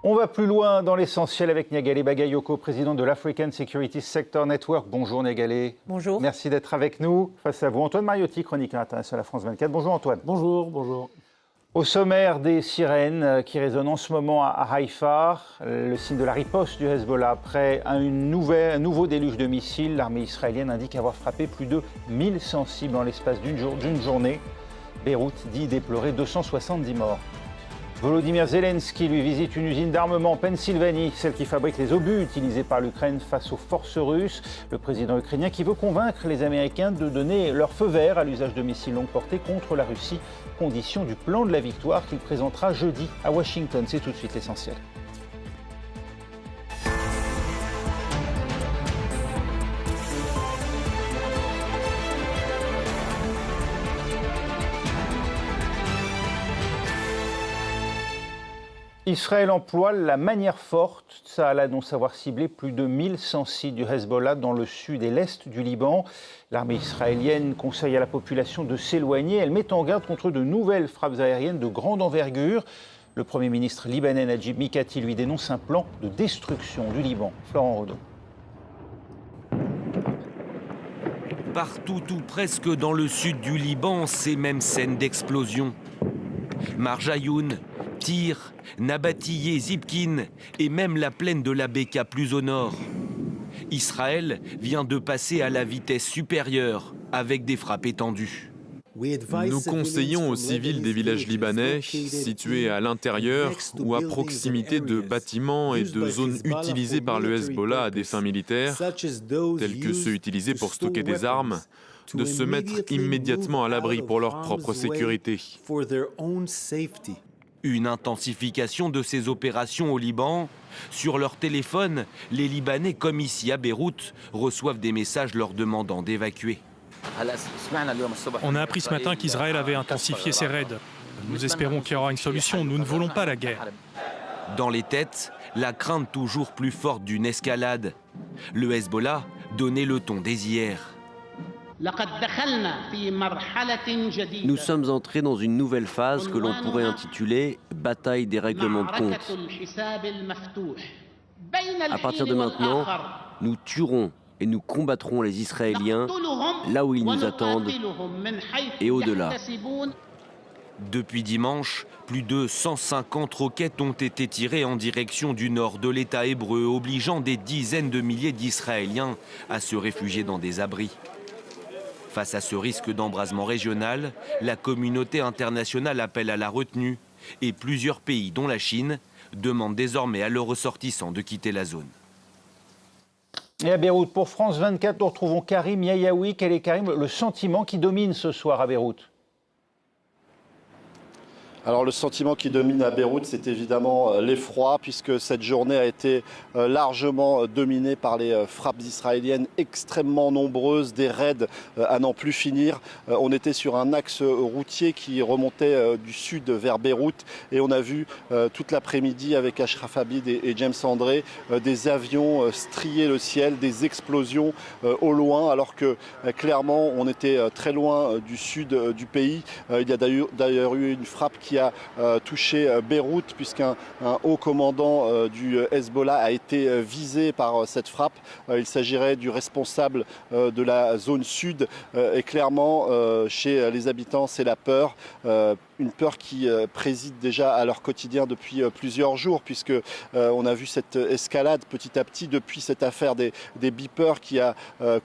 On va plus loin dans l'essentiel avec Niagale Bagayoko, président de l'African Security Sector Network. Bonjour Niagale. Bonjour. Merci d'être avec nous. Face à vous, Antoine Mariotti, chroniqueur international à France 24. Bonjour Antoine. Bonjour, bonjour. Au sommaire, des sirènes qui résonnent en ce moment à Haïfa, le signe de la riposte du Hezbollah. Après un nouveau déluge de missiles, l'armée israélienne indique avoir frappé plus de 1100 cibles en l'espace d'une journée. Beyrouth dit déplorer 270 morts. Volodymyr Zelensky lui visite une usine d'armement en Pennsylvanie, celle qui fabrique les obus utilisés par l'Ukraine face aux forces russes. Le président ukrainien qui veut convaincre les Américains de donner leur feu vert à l'usage de missiles longue portée contre la Russie, condition du plan de la victoire qu'il présentera jeudi à Washington. C'est tout de suite l'essentiel. Israël emploie la manière forte. Tsahal annonce avoir ciblé plus de 1100 sites du Hezbollah dans le sud et l'est du Liban. L'armée israélienne conseille à la population de s'éloigner. Elle met en garde contre de nouvelles frappes aériennes de grande envergure. Le Premier ministre libanais Najib Mikati lui dénonce un plan de destruction du Liban. Florent Rodeau. Partout ou presque dans le sud du Liban, ces mêmes scènes d'explosion. Marjayoun, Tyr, Nabatiyé, Zipkin et même la plaine de la Beka plus au nord. Israël vient de passer à la vitesse supérieure avec des frappes étendues. Nous conseillons aux civils des villages libanais situés à l'intérieur ou à proximité de bâtiments et de zones utilisées par le Hezbollah à des fins militaires, tels que ceux utilisés pour stocker des armes, de se mettre immédiatement à l'abri pour leur propre sécurité. Une intensification de ces opérations au Liban. Sur leur téléphone, les Libanais, comme ici à Beyrouth, reçoivent des messages leur demandant d'évacuer. On a appris ce matin qu'Israël avait intensifié ses raids. Nous espérons qu'il y aura une solution. Nous ne voulons pas la guerre. Dans les têtes, la crainte toujours plus forte d'une escalade. Le Hezbollah donnait le ton dès hier. Nous sommes entrés dans une nouvelle phase que l'on pourrait intituler « Bataille des règlements de compte ». À partir de maintenant, nous tuerons et nous combattrons les Israéliens là où ils nous attendent et au-delà. Depuis dimanche, plus de 150 roquettes ont été tirées en direction du nord de l'État hébreu, obligeant des dizaines de milliers d'Israéliens à se réfugier dans des abris. Face à ce risque d'embrasement régional, la communauté internationale appelle à la retenue et plusieurs pays, dont la Chine, demandent désormais à leurs ressortissants de quitter la zone. Et à Beyrouth, pour France 24, nous retrouvons Karim Yayaoui. Quel est, Karim, le sentiment qui domine ce soir à Beyrouth ? Alors le sentiment qui domine à Beyrouth, c'est évidemment l'effroi, puisque cette journée a été largement dominée par les frappes israéliennes extrêmement nombreuses, des raids à n'en plus finir. On était sur un axe routier qui remontait du sud vers Beyrouth et on a vu toute l'après-midi avec Ashraf Abid et James André des avions strier le ciel, des explosions au loin, alors que clairement on était très loin du sud du pays. Il y a d'ailleurs eu une frappe qui a touché Beyrouth, puisqu'un haut commandant du Hezbollah a été visé par cette frappe. Il s'agirait du responsable de la zone sud et clairement chez les habitants c'est la peur. Une peur qui préside déjà à leur quotidien depuis plusieurs jours, puisque on a vu cette escalade petit à petit depuis cette affaire des beepers qui a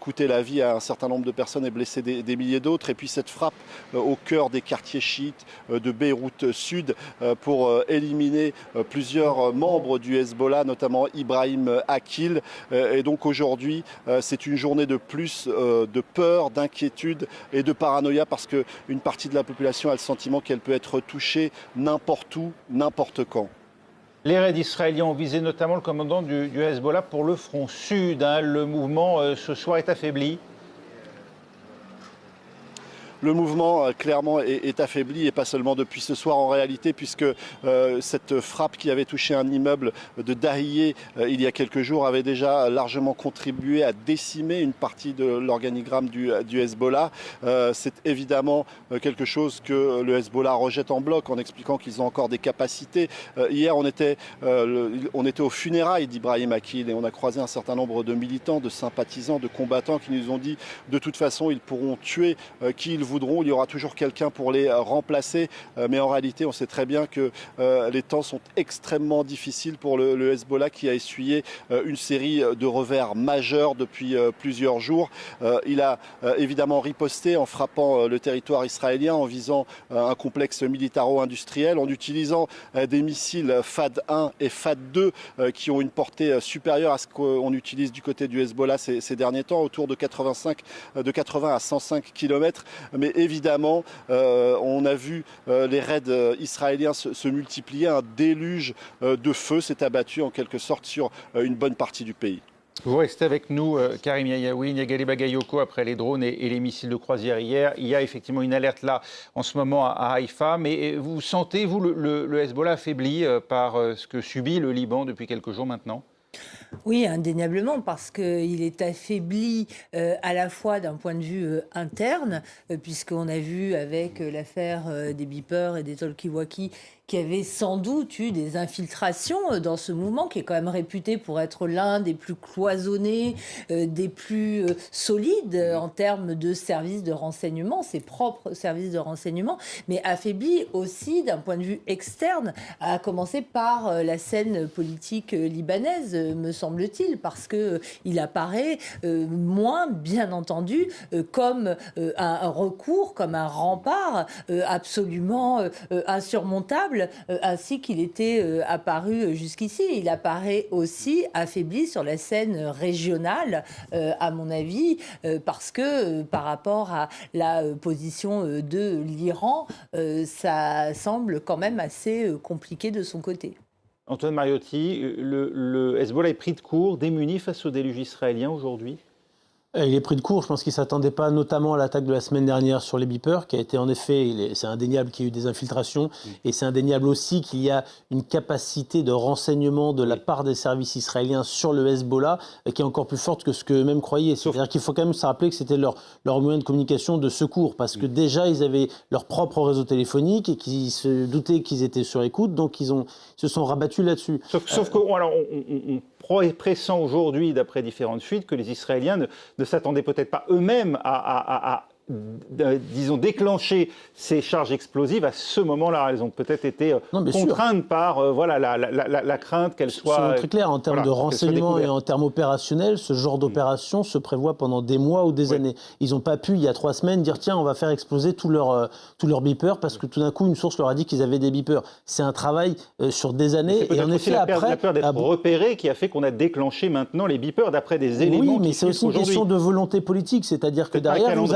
coûté la vie à un certain nombre de personnes et blessé des milliers d'autres, et puis cette frappe au cœur des quartiers chiites de Beyrouth Sud pour éliminer plusieurs membres du Hezbollah, notamment Ibrahim Akil. Et donc aujourd'hui, c'est une journée de plus de peur, d'inquiétude et de paranoïa, parce qu'une partie de la population a le sentiment qu'elle peut être touchée n'importe où, n'importe quand. Les raids israéliens ont visé notamment le commandant du Hezbollah pour le front sud. Le mouvement ce soir est affaibli. le mouvement clairement est affaibli, et pas seulement depuis ce soir en réalité, puisque cette frappe qui avait touché un immeuble de Dahiyeh il y a quelques jours avait déjà largement contribué à décimer une partie de l'organigramme du Hezbollah. C'est évidemment quelque chose que le Hezbollah rejette en bloc en expliquant qu'ils ont encore des capacités. Hier, on était aux funérailles d'Ibrahim Aqil et on a croisé un certain nombre de militants, de sympathisants, de combattants qui nous ont dit de toute façon ils pourront tuer qui ils voudront, il y aura toujours quelqu'un pour les remplacer. Mais en réalité, on sait très bien que les temps sont extrêmement difficiles pour le Hezbollah qui a essuyé une série de revers majeurs depuis plusieurs jours. Il a évidemment riposté en frappant le territoire israélien, en visant un complexe militaro-industriel, en utilisant des missiles FAD 1 et FAD 2 qui ont une portée supérieure à ce qu'on utilise du côté du Hezbollah ces derniers temps, autour de 80 à 105 km. Mais évidemment, on a vu les raids israéliens se multiplier, un déluge de feu s'est abattu en quelque sorte sur une bonne partie du pays. Vous restez avec nous, Karim Yayaoui, Niagali Bagayoko, après les drones et les missiles de croisière hier. Il y a effectivement une alerte là en ce moment à Haïfa, mais vous sentez, vous, le Hezbollah affaibli par ce que subit le Liban depuis quelques jours maintenant ? Oui, indéniablement, parce qu'il est affaibli à la fois d'un point de vue interne, puisqu'on a vu avec l'affaire des beepers et des talkie-walkie qu'il y avait sans doute eu des infiltrations dans ce mouvement qui est quand même réputé pour être l'un des plus cloisonnés, des plus solides en termes de services de renseignement, ses propres services de renseignement, mais affaibli aussi d'un point de vue externe, à commencer par la scène politique libanaise, me semble-t-il, parce qu'il apparaît moins, bien entendu, comme un recours, comme un rempart absolument insurmontable, ainsi qu'il était apparu jusqu'ici. Il apparaît aussi affaibli sur la scène régionale, à mon avis, parce que par rapport à la position de l'Iran, ça semble quand même assez compliqué de son côté. Antoine Mariotti, le Hezbollah est pris de court, démuni face au déluge israélien aujourd'hui ? Il est pris de court, je pense qu'il ne s'attendait pas notamment à l'attaque de la semaine dernière sur les beepers, qui a été en effet, c'est indéniable qu'il y a eu des infiltrations, et c'est indéniable aussi qu'il y a une capacité de renseignement de la part des services israéliens sur le Hezbollah, qui est encore plus forte que ce qu'eux-mêmes croyaient. C'est-à-dire qu'il faut quand même se rappeler que c'était leur moyen de communication de secours, parce que déjà ils avaient leur propre réseau téléphonique et qu'ils se doutaient qu'ils étaient sur écoute, donc ils se sont rabattus là-dessus. Sauf qu'on pressent aujourd'hui, d'après différentes fuites, que les Israéliens ne s'attendaient peut-être pas eux-mêmes à disons, déclencher ces charges explosives à ce moment-là. Elles ont peut-être été contraintes par la crainte qu'elles soient... Soyons très clair, en termes de renseignement et en termes opérationnels, ce genre d'opération se prévoit pendant des mois ou des années. Ils n'ont pas pu, il y a 3 semaines, dire tiens, on va faire exploser tous leurs beepers parce que tout d'un coup, une source leur a dit qu'ils avaient des beepers. C'est un travail sur des années. Et en effet, la peur d'être repéré qui a fait qu'on a déclenché maintenant les beepers d'après des éléments. Oui, mais c'est aussi une question de volonté politique. C'est-à-dire que derrière, vous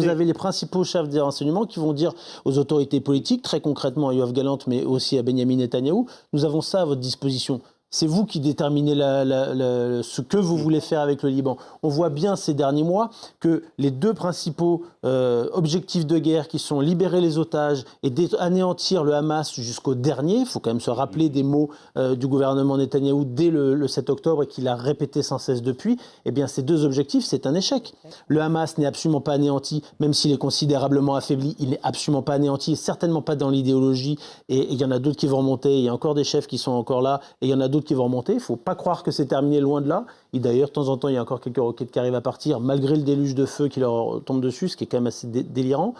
avez les principaux chefs des renseignements qui vont dire aux autorités politiques, très concrètement à Yoav Gallant, mais aussi à Benyamin Netanyahou, nous avons ça à votre disposition. C'est vous qui déterminez ce que vous voulez faire avec le Liban. On voit bien ces derniers mois que les 2 principaux objectifs de guerre qui sont libérer les otages et anéantir le Hamas jusqu'au dernier, il faut quand même se rappeler des mots du gouvernement Netanyahou dès le 7 octobre et qu'il a répété sans cesse depuis, eh bien ces 2 objectifs, c'est un échec. Le Hamas n'est absolument pas anéanti, même s'il est considérablement affaibli, il n'est absolument pas anéanti, certainement pas dans l'idéologie, et il y en a d'autres qui vont remonter, il y a encore des chefs qui sont encore là, et il y en a d'autres qui vont remonter. Il ne faut pas croire que c'est terminé, loin de là. Et d'ailleurs, de temps en temps, il y a encore quelques roquettes qui arrivent à partir, malgré le déluge de feu qui leur tombe dessus, ce qui est quand même assez délirant.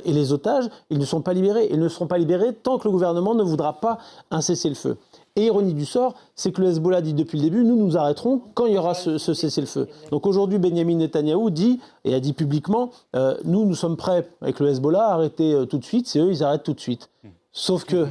Et les otages, ils ne sont pas libérés. Ils ne seront pas libérés tant que le gouvernement ne voudra pas un cessez-le-feu. Et ironie du sort, c'est que le Hezbollah dit depuis le début, nous arrêterons quand il y aura ce cessez-le-feu. Donc aujourd'hui, Benyamin Netanyahou dit, et a dit publiquement, nous sommes prêts avec le Hezbollah à arrêter tout de suite, c'est eux, ils arrêtent tout de suite. Sauf que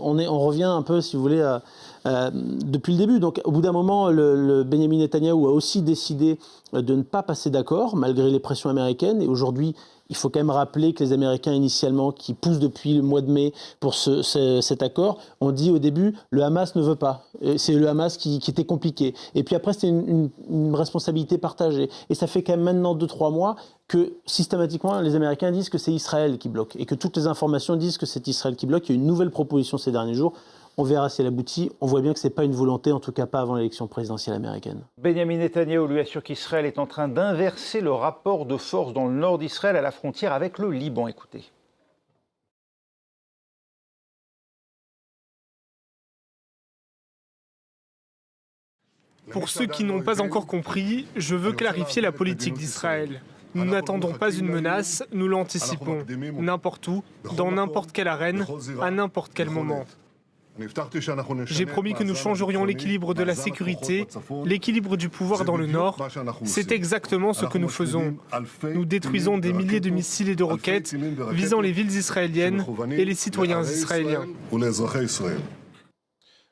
on revient un peu, si vous voulez, depuis le début. Donc, au bout d'un moment, le Benyamin Netanyahou a aussi décidé de ne pas passer d'accord, malgré les pressions américaines. Et aujourd'hui, Il faut quand même rappeler que les Américains, initialement, qui poussent depuis le mois de mai pour cet accord, ont dit au début, le Hamas ne veut pas. C'est le Hamas qui était compliqué. Et puis après, c'était une responsabilité partagée. Et ça fait quand même maintenant 2-3 mois que, systématiquement, les Américains disent que c'est Israël qui bloque. Et que toutes les informations disent que c'est Israël qui bloque. Il y a une nouvelle proposition ces derniers jours. On verra si elle aboutit. On voit bien que ce n'est pas une volonté, en tout cas pas avant l'élection présidentielle américaine. Benjamin Netanyahou lui assure qu'Israël est en train d'inverser le rapport de force dans le nord d'Israël à la frontière avec le Liban. Écoutez. Pour ceux qui n'ont pas encore compris, je veux clarifier la politique d'Israël. Nous n'attendons pas une menace, nous l'anticipons. N'importe où, dans n'importe quelle arène, à n'importe quel moment. J'ai promis que nous changerions l'équilibre de la sécurité, l'équilibre du pouvoir dans le Nord. C'est exactement ce que nous faisons. Nous détruisons des milliers de missiles et de roquettes visant les villes israéliennes et les citoyens israéliens.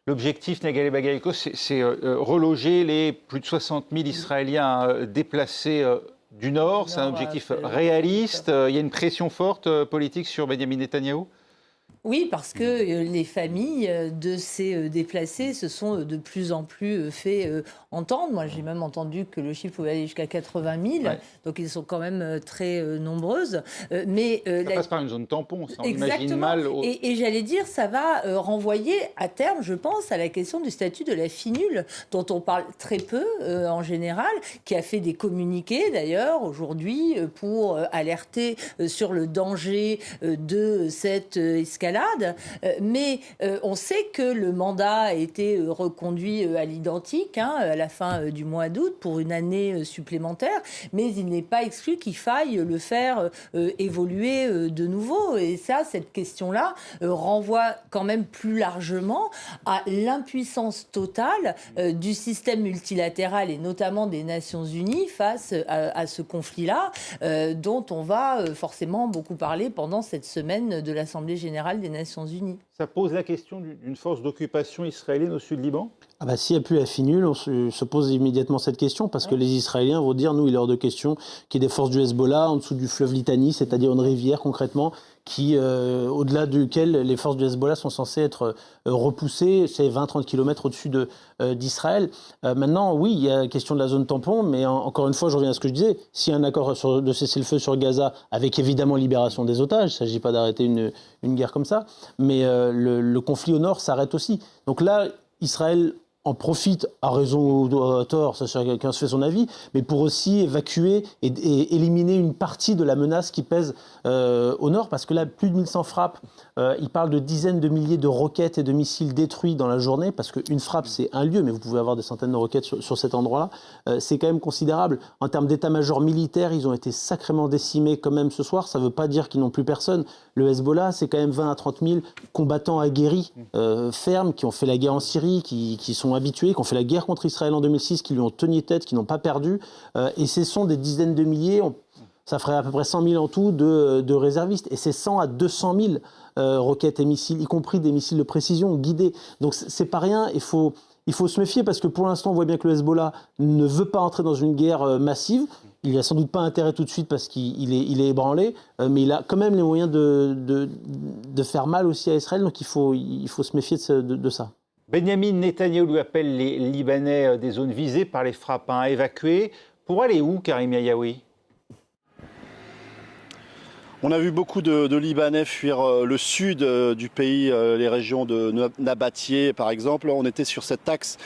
L'objectif, Nagale Bagaïko, c'est reloger les plus de 60 000 Israéliens déplacés du Nord. C'est un objectif réaliste. Il y a une pression forte politique sur Benjamin Netanyahou. Oui, parce que les familles de ces déplacés se sont de plus en plus fait entendre. Moi, j'ai même entendu que le chiffre pouvait aller jusqu'à 80 000. Ouais. Donc, ils sont quand même très nombreuses. Mais ça passe par une zone tampon, ça, on exactement. imagine mal. Et j'allais dire, ça va renvoyer à terme, je pense, à la question du statut de la finule, dont on parle très peu en général, qui a fait des communiqués d'ailleurs aujourd'hui pour alerter sur le danger de cette escalade. Mais on sait que le mandat a été reconduit à l'identique à la fin du mois d'août pour une année supplémentaire, mais il n'est pas exclu qu'il faille le faire évoluer de nouveau. Et ça, cette question-là renvoie quand même plus largement à l'impuissance totale du système multilatéral et notamment des Nations Unies face à ce conflit-là, dont on va forcément beaucoup parler pendant cette semaine de l'Assemblée générale des Nations Unies. Ça pose la question d'une force d'occupation israélienne au sud Liban ? Ah bah, s'il n'y a plus la finule, on se pose immédiatement cette question parce que les Israéliens vont dire, nous, il est hors de question qu'il y ait des forces du Hezbollah en dessous du fleuve Litani, c'est-à-dire une rivière concrètement, au-delà duquel les forces du Hezbollah sont censées être repoussées, c'est 20-30 km au-dessus d'Israël. Maintenant, oui, il y a la question de la zone tampon, mais encore une fois, je reviens à ce que je disais, s'il y a un accord de cessez-le-feu sur Gaza, avec évidemment libération des otages, il ne s'agit pas d'arrêter une guerre comme ça, mais le conflit au nord s'arrête aussi. Donc là, Israël en profite, à raison ou à tort, ça chacun se fait son avis, mais pour aussi évacuer et éliminer une partie de la menace qui pèse au nord, parce que là, plus de 1100 frappes, il parle de dizaines de milliers de roquettes et de missiles détruits dans la journée, parce qu'une frappe, c'est un lieu, mais vous pouvez avoir des centaines de roquettes sur cet endroit-là. C'est quand même considérable. En termes d'état-major militaire, ils ont été sacrément décimés quand même ce soir. Ça ne veut pas dire qu'ils n'ont plus personne. Le Hezbollah, c'est quand même 20 à 30 000 combattants aguerris, fermes, qui ont fait la guerre en Syrie, qui sont habitués, qui ont fait la guerre contre Israël en 2006, qui lui ont tenu tête, qui n'ont pas perdu. Et ce sont des dizaines de milliers, ça ferait à peu près 100 000 en tout de réservistes. Et c'est 100 à 200 000 roquettes et missiles, y compris des missiles de précision guidés. Donc c'est pas rien, il faut se méfier parce que pour l'instant on voit bien que le Hezbollah ne veut pas entrer dans une guerre massive. Il n'a sans doute pas intérêt tout de suite parce qu'il est ébranlé, mais il a quand même les moyens de faire mal aussi à Israël, donc il faut se méfier de ça. Benjamin Netanyahou lui appelle les Libanais des zones visées par les frappes à évacuer. Pour aller où, Karim Yayaoui ? On a vu beaucoup de Libanais fuir le sud du pays, les régions de Nabatieh par exemple. On était sur cet axe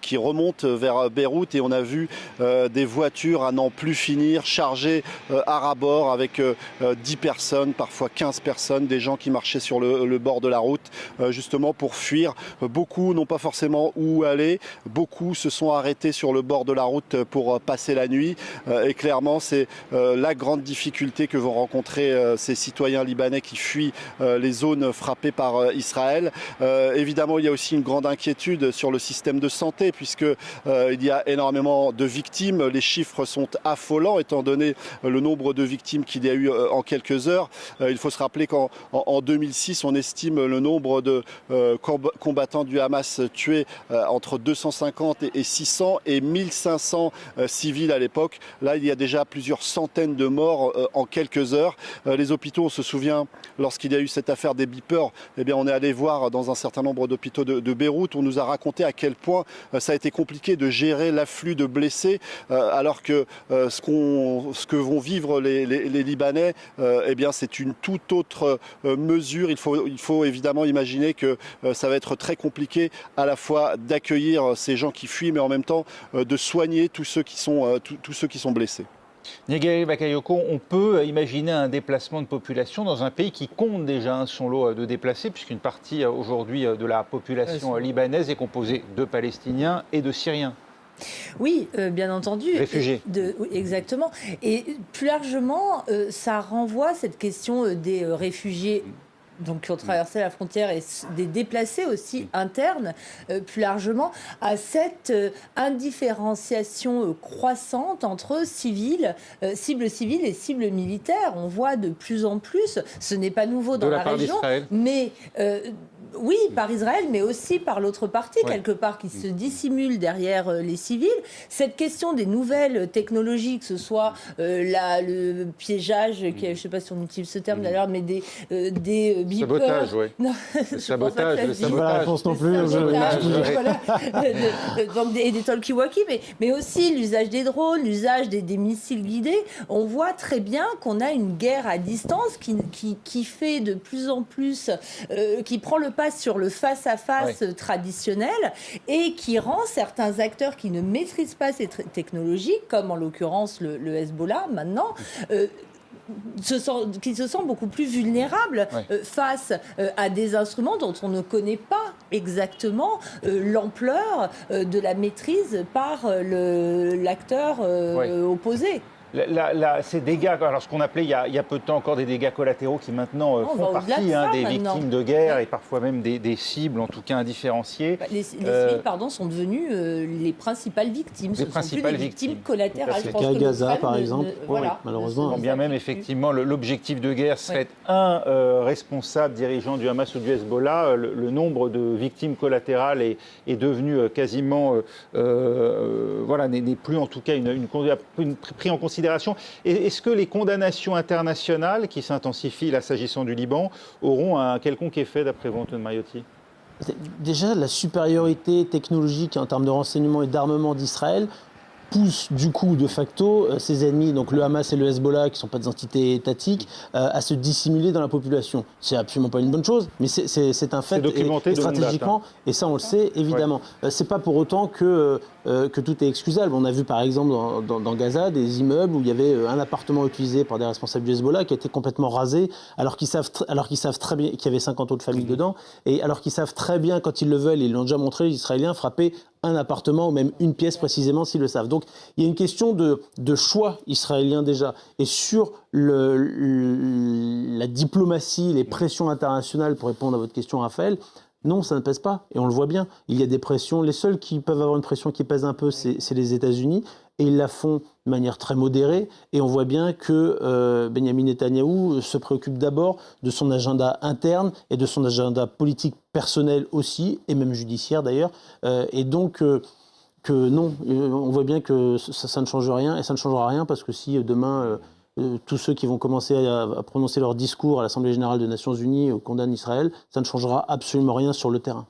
qui remonte vers Beyrouth et on a vu des voitures à n'en plus finir, chargées à ras-bord avec 10 personnes, parfois 15 personnes, des gens qui marchaient sur le bord de la route justement pour fuir. Beaucoup n'ont pas forcément où aller, beaucoup se sont arrêtés sur le bord de la route pour passer la nuit et clairement c'est la grande difficulté que vont rencontrer gérer ces citoyens libanais qui fuient les zones frappées par Israël. Évidemment, il y a aussi une grande inquiétude sur le système de santé, puisque il y a énormément de victimes. Les chiffres sont affolants, étant donné le nombre de victimes qu'il y a eu en quelques heures. Il faut se rappeler qu'en 2006, on estime le nombre de combattants du Hamas tués entre 250 et 600 et 1500 civils à l'époque. Là, il y a déjà plusieurs centaines de morts en quelques heures. Les hôpitaux, on se souvient, lorsqu'il y a eu cette affaire des beepers, eh bien, on est allé voir dans un certain nombre d'hôpitaux de Beyrouth. On nous a raconté à quel point ça a été compliqué de gérer l'afflux de blessés, alors que ce que vont vivre les Libanais, eh bien, c'est une toute autre mesure. Il faut évidemment imaginer que ça va être très compliqué à la fois d'accueillir ces gens qui fuient, mais en même temps de soigner tous ceux qui sont blessés. Negeri Bakayoko, on peut imaginer un déplacement de population dans un pays qui compte déjà son lot de déplacés, puisqu'une partie aujourd'hui de la population libanaise est composée de Palestiniens et de Syriens. Oui, bien entendu. Réfugiés. Exactement. Et plus largement, ça renvoie cette question des réfugiés donc, qui ont traversé la frontière et des déplacés aussi internes, plus largement, à cette indifférenciation croissante entre cibles civiles et cibles militaires. On voit de plus en plus, ce n'est pas nouveau dans la région, mais... oui, par Israël, mais aussi par l'autre partie, quelque part, qui se dissimule derrière les civils. Cette question des nouvelles technologies, que ce soit le piégeage, je ne sais pas si on utilise ce terme d'ailleurs, mais des beepers. Sabotage, oui. Sabotage. Pas la réponse non plus. Et des talkie-walkie, mais aussi l'usage des drones, l'usage des missiles guidés. On voit très bien qu'on a une guerre à distance qui fait de plus en plus, qui prend le pas sur le face-à-face traditionnel et qui rend certains acteurs qui ne maîtrisent pas ces technologies, comme en l'occurrence le Hezbollah maintenant, qui se sent beaucoup plus vulnérable face à des instruments dont on ne connaît pas exactement l'ampleur de la maîtrise par l'acteur opposé. Ces dégâts, alors ce qu'on appelait il y a peu de temps encore des dégâts collatéraux qui maintenant font partie des victimes de guerre et parfois même des cibles, en tout cas indifférenciées. Les civils, sont devenus les principales victimes. Ce ne sont plus des victimes collatérales. C'est à Gaza, par exemple. Malheureusement. Quand bien même, effectivement, l'objectif de guerre serait un responsable dirigeant du Hamas ou du Hezbollah. Le nombre de victimes collatérales est devenu quasiment, n'est plus en tout cas pris en considération. Est-ce que les condamnations internationales qui s'intensifient là s'agissant du Liban auront un quelconque effet d'après vous, Antoine Mariotti ? Déjà, la supériorité technologique en termes de renseignement et d'armement d'Israël pousse du coup de facto ses ennemis, donc le Hamas et le Hezbollah, qui ne sont pas des entités étatiques, à se dissimuler dans la population. C'est absolument pas une bonne chose, mais c'est un fait et stratégiquement, et ça on le sait évidemment. C'est pas pour autant que tout est excusable. On a vu par exemple dans Gaza des immeubles où il y avait un appartement utilisé par des responsables du Hezbollah qui a été complètement rasé, alors qu'ils savent très bien qu'il y avait 50 autres familles dedans, et alors qu'ils savent très bien, quand ils le veulent, ils l'ont déjà montré, les Israéliens, frapper un appartement ou même une pièce précisément s'ils le savent. Donc il y a une question de choix israélien déjà. Et sur la diplomatie, les pressions internationales, pour répondre à votre question, Raphaël, non, ça ne pèse pas. Et on le voit bien. Il y a des pressions. Les seuls qui peuvent avoir une pression qui pèse un peu, c'est les États-Unis. Et ils la font de manière très modérée. Et on voit bien que Benyamin Netanyahou se préoccupe d'abord de son agenda interne et de son agenda politique personnel aussi, et même judiciaire d'ailleurs. Et donc, non, on voit bien que ça ne change rien. Et ça ne changera rien parce que si demain, tous ceux qui vont commencer à prononcer leur discours à l'Assemblée générale des Nations Unies condamnent Israël, ça ne changera absolument rien sur le terrain.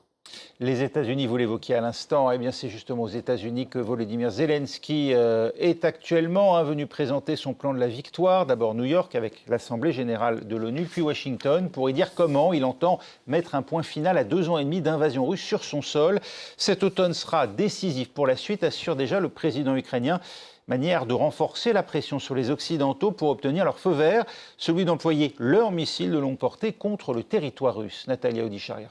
Les États-Unis, vous l'évoquiez à l'instant, eh bien c'est justement aux États-Unis que Volodymyr Zelensky est actuellement venu présenter son plan de la victoire. D'abord New York avec l'Assemblée générale de l'ONU, puis Washington, pour y dire comment il entend mettre un point final à 2 ans et demi d'invasion russe sur son sol. Cet automne sera décisif pour la suite, assure déjà le président ukrainien. Manière de renforcer la pression sur les Occidentaux pour obtenir leur feu vert, celui d'employer leurs missiles de longue portée contre le territoire russe. Natalia Odisharia.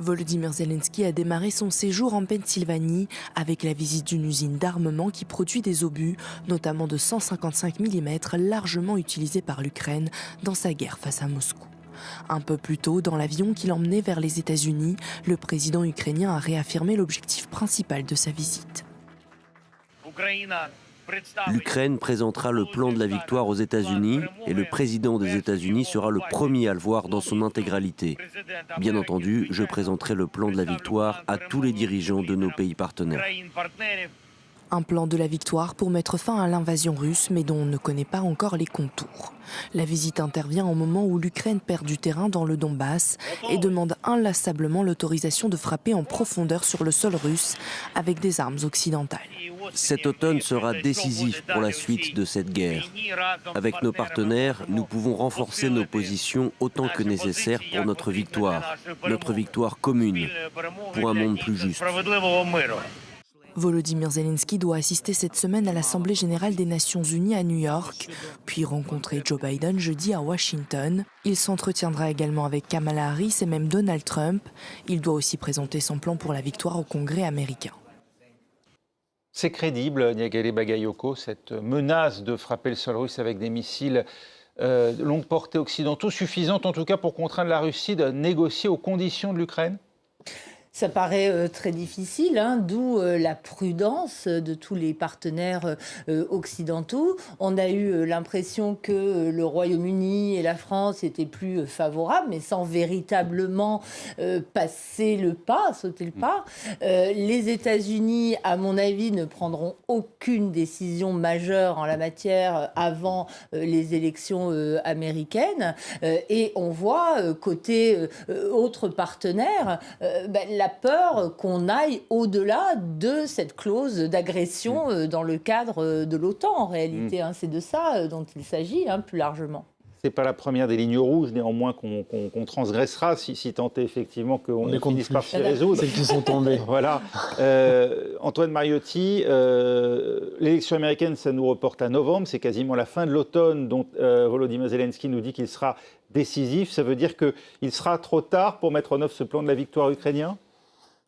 Volodymyr Zelensky a démarré son séjour en Pennsylvanie avec la visite d'une usine d'armement qui produit des obus, notamment de 155 mm, largement utilisés par l'Ukraine dans sa guerre face à Moscou. Un peu plus tôt, dans l'avion qui l'emmenait vers les États-Unis, le président ukrainien a réaffirmé l'objectif principal de sa visite. L'Ukraine présentera le plan de la victoire aux États-Unis et le président des États-Unis sera le premier à le voir dans son intégralité. Bien entendu, je présenterai le plan de la victoire à tous les dirigeants de nos pays partenaires. Un plan de la victoire pour mettre fin à l'invasion russe, mais dont on ne connaît pas encore les contours. La visite intervient au moment où l'Ukraine perd du terrain dans le Donbass et demande inlassablement l'autorisation de frapper en profondeur sur le sol russe avec des armes occidentales. Cet automne sera décisif pour la suite de cette guerre. Avec nos partenaires, nous pouvons renforcer nos positions autant que nécessaire pour notre victoire commune, pour un monde plus juste. Volodymyr Zelensky doit assister cette semaine à l'Assemblée générale des Nations unies à New York, puis rencontrer Joe Biden jeudi à Washington. Il s'entretiendra également avec Kamala Harris et même Donald Trump. Il doit aussi présenter son plan pour la victoire au Congrès américain. C'est crédible, Niagale Bagayoko, cette menace de frapper le sol russe avec des missiles longue portée occidentaux, suffisante en tout cas pour contraindre la Russie de négocier aux conditions de l'Ukraine ? Ça paraît très difficile, d'où la prudence de tous les partenaires occidentaux. On a eu l'impression que le Royaume-Uni et la France étaient plus favorables, mais sans véritablement passer le pas, sauter le pas. Les États-Unis, à mon avis, ne prendront aucune décision majeure en la matière avant les élections américaines. Et on voit, côté autres partenaires, la peur qu'on aille au-delà de cette clause d'agression dans le cadre de l'OTAN, en réalité. C'est de ça dont il s'agit, plus largement. Ce n'est pas la première des lignes rouges, néanmoins, qu'on transgressera, si tant est effectivement qu'on finisse par s'y résoudre. Celles qui sont tombées. Voilà. Antoine Mariotti, l'élection américaine, ça nous reporte à novembre. C'est quasiment la fin de l'automne dont Volodymyr Zelensky nous dit qu'il sera décisif. Ça veut dire qu'il sera trop tard pour mettre en œuvre ce plan de la victoire ukrainien ?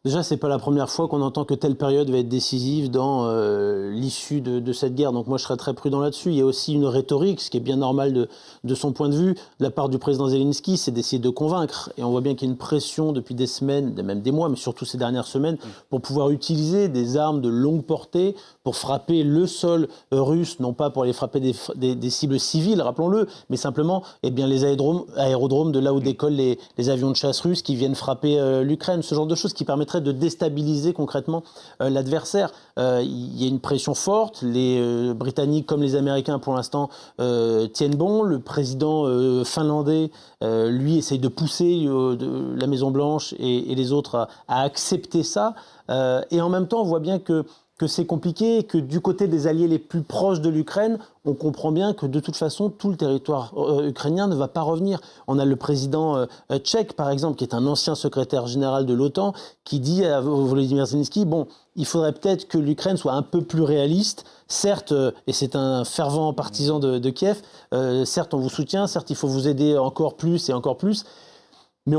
Déjà, ce n'est pas la première fois qu'on entend que telle période va être décisive dans l'issue de cette guerre. Donc moi, je serais très prudent là-dessus. Il y a aussi une rhétorique, ce qui est bien normal de son point de vue, de la part du président Zelensky, c'est d'essayer de convaincre. Et on voit bien qu'il y a une pression depuis des semaines, même des mois, mais surtout ces dernières semaines, pour pouvoir utiliser des armes de longue portée pour frapper le sol russe, non pas pour aller frapper des cibles civiles, rappelons-le, mais simplement les aérodromes de là où décollent les avions de chasse russes qui viennent frapper l'Ukraine. Ce genre de choses qui permettraient de déstabiliser concrètement l'adversaire. Il y a une pression forte. Les Britanniques comme les Américains, pour l'instant, tiennent bon. Le président finlandais, lui, essaye de pousser la Maison-Blanche et les autres à accepter ça. Et en même temps, on voit bien que c'est compliqué, que du côté des alliés les plus proches de l'Ukraine, on comprend bien que de toute façon, tout le territoire ukrainien ne va pas revenir. On a le président tchèque, par exemple, qui est un ancien secrétaire général de l'OTAN, qui dit à Volodymyr Zelensky, il faudrait peut-être que l'Ukraine soit un peu plus réaliste. Certes, et c'est un fervent partisan de Kiev, certes on vous soutient, certes il faut vous aider encore plus et encore plus, mais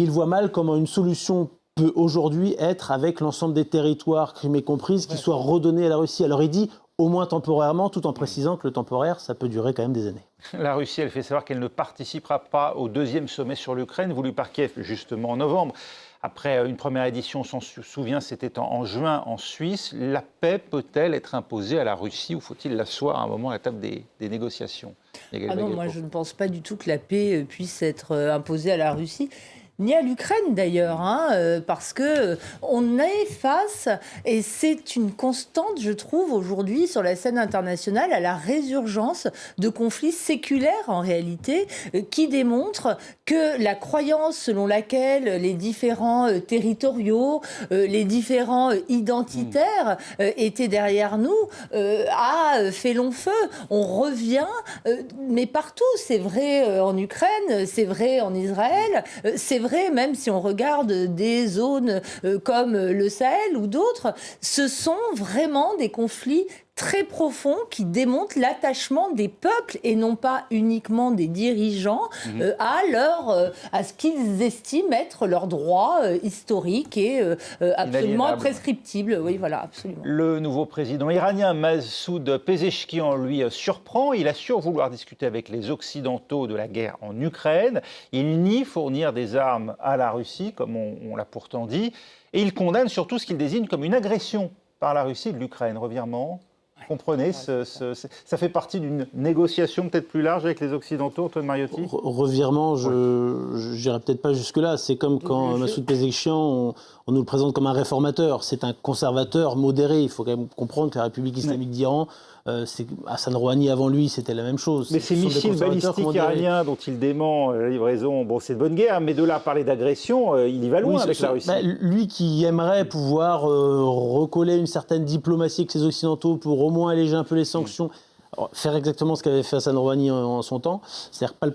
il voit mal comment une solution peut aujourd'hui être, avec l'ensemble des territoires, Crimée comprise, qui soient redonnés à la Russie. Alors il dit, au moins temporairement, tout en précisant que le temporaire, ça peut durer quand même des années. La Russie, elle fait savoir qu'elle ne participera pas au deuxième sommet sur l'Ukraine, voulu par Kiev, justement en novembre. Après une première édition, on s'en souvient, c'était en juin en Suisse. La paix peut-elle être imposée à la Russie ou faut-il l'asseoir à un moment à la table des négociations ? Non, moi je ne pense pas du tout que la paix puisse être imposée à la Russie. Ni à l'Ukraine d'ailleurs, parce que on est face, et c'est une constante, je trouve, aujourd'hui sur la scène internationale, à la résurgence de conflits séculaires en réalité, qui démontrent que la croyance selon laquelle les différents territoriaux, les différents identitaires étaient derrière nous, a fait long feu. On revient, mais partout. C'est vrai en Ukraine, c'est vrai en Israël, c'est vrai même si on regarde des zones comme le Sahel ou d'autres, ce sont vraiment des conflits très profond qui démontre l'attachement des peuples et non pas uniquement des dirigeants à ce qu'ils estiment être leurs droits historiques et absolument imprescriptibles. Oui, voilà, absolument. Le nouveau président iranien, Massoud Pezeshkian, lui, surprend. Il assure vouloir discuter avec les Occidentaux de la guerre en Ukraine. Il nie fournir des armes à la Russie, comme on l'a pourtant dit. Et il condamne surtout ce qu'il désigne comme une agression par la Russie de l'Ukraine. Revirement, comprenez, ça fait partie d'une négociation peut-être plus large avec les Occidentaux, Antoine Mariotti? Revirement, je n'irai peut-être pas jusque-là. C'est comme quand Massoud Pezeshkian, on nous le présente comme un réformateur. C'est un conservateur modéré. Il faut quand même comprendre que la République islamique d'Iran, Hassan Rouhani avant lui, c'était la même chose. Mais ces missiles balistiques iraniens dont il dément la livraison, bon, c'est de bonne guerre, mais de là à parler d'agression, il y va loin avec la Russie. Lui qui aimerait pouvoir recoller une certaine diplomatie avec les Occidentaux pour au moins alléger un peu les sanctions, faire exactement ce qu'avait fait Hassan Rouhani en son temps, c'est-à-dire pas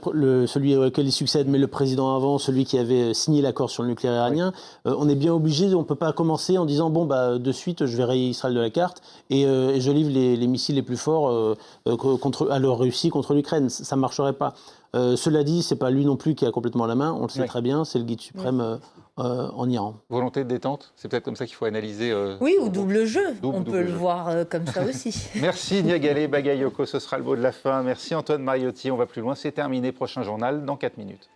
celui auquel il succède, mais le président avant, celui qui avait signé l'accord sur le nucléaire iranien. On est bien obligé, on ne peut pas commencer en disant bon de suite je vais rayer Israël de la carte et je livre les missiles les plus forts à la Russie contre l'Ukraine. Ça ne marcherait pas. Cela dit, c'est pas lui non plus qui a complètement la main, on le sait très bien, c'est le guide suprême en Iran. Volonté de détente, c'est peut-être comme ça qu'il faut analyser. Oui, ou double jeu, on peut le voir comme ça aussi. Merci Niagale Bagayoko, ce sera le mot de la fin. Merci Antoine Mariotti, on va plus loin, c'est terminé. Prochain journal dans 4 minutes.